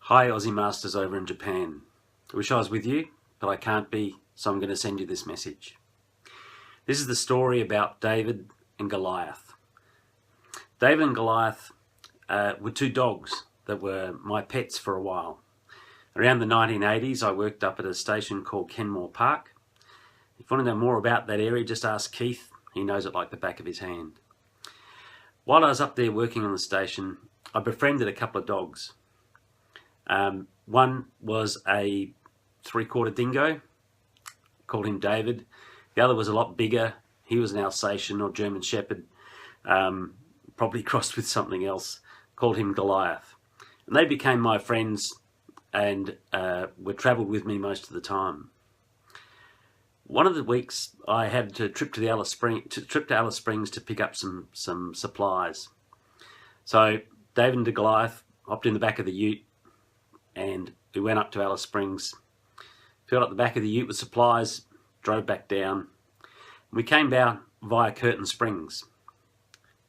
Hi Aussie Masters over in Japan. I wish I was with you, but I can't be, so I'm going to send you this message. This is the story about David and Goliath. David and Goliath were two dogs that were my pets for a while. Around the 1980s, I worked up at a station called Kenmore Park. If you want to know more about that area, just ask Keith. He knows it like the back of his hand. While I was up there working on the station, I befriended a couple of dogs. One was a 3/4 dingo, called him David. The other was a lot bigger. He was an Alsatian or German Shepherd, probably crossed with something else, called him Goliath. And they became my friends and were travelled with me most of the time. One of the weeks I had a trip to Alice Springs to pick up some supplies. So David and Goliath hopped in the back of the ute and we went up to Alice Springs, filled up the back of the ute with supplies, drove back down. We came down via Curtin Springs.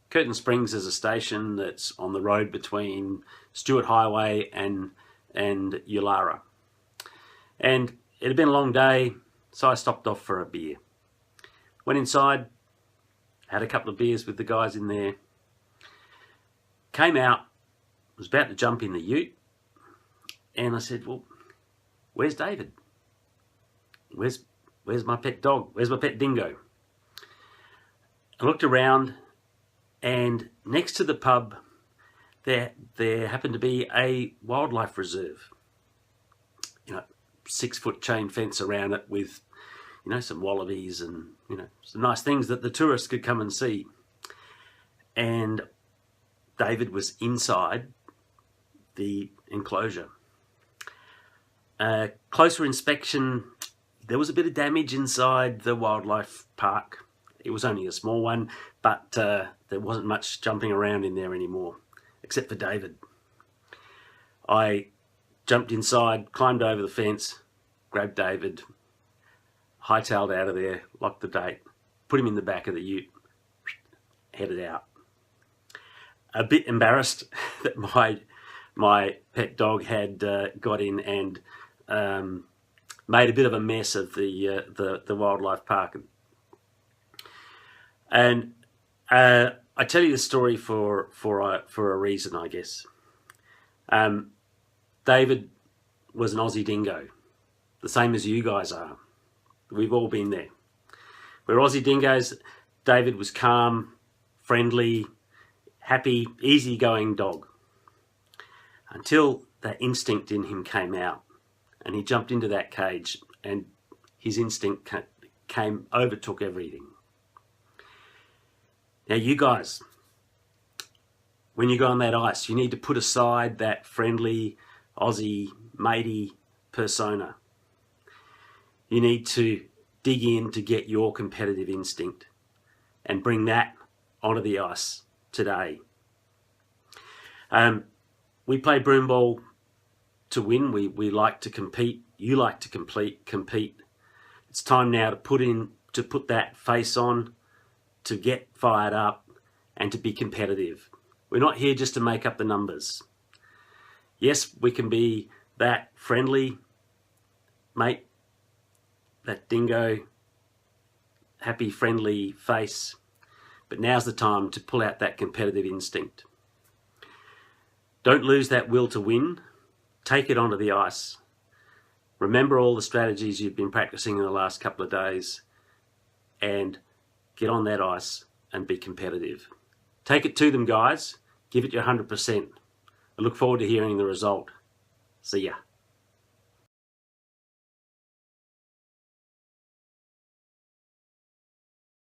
Curtin Springs is a station that's on the road between Stewart Highway and Ulara. And it had been a long day, so I stopped off for a beer. Went inside, had a couple of beers with the guys in there, came out, was about to jump in the ute, and I said, well, where's David? Where's my pet dog? Where's my pet dingo? I looked around, and next to the pub, there happened to be a wildlife reserve. 6-foot chain fence around it with, some wallabies and, some nice things that the tourists could come and see. And David was inside the enclosure. Closer inspection, there was a bit of damage inside the wildlife park. It was only a small one, but there wasn't much jumping around in there anymore, except for David. I jumped inside, climbed over the fence, grabbed David, hightailed out of there, locked the gate, put him in the back of the ute, headed out. A bit embarrassed that my pet dog had got in and made a bit of a mess of the wildlife park. And I tell you the story for a reason, I guess. David was an Aussie dingo, the same as you guys are. We've all been there. We're Aussie dingoes. David was calm, friendly, happy, easygoing dog, until that instinct in him came out. And he jumped into that cage and his instinct overtook everything. Now you guys, when you go on that ice, you need to put aside that friendly Aussie matey persona. You need to dig in to get your competitive instinct and bring that onto the ice today. We play broomball to win. We like to compete. You like to compete. It's time now to put that face on, to get fired up and to be competitive. We're not here just to make up the numbers. Yes, we can be that friendly mate, that dingo, happy, friendly face, but now's the time to pull out that competitive instinct. Don't lose that will to win. Take it onto the ice. Remember all the strategies you've been practicing in the last couple of days and get on that ice and be competitive. Take it to them, guys. Give it your 100%. I look forward to hearing the result. See ya.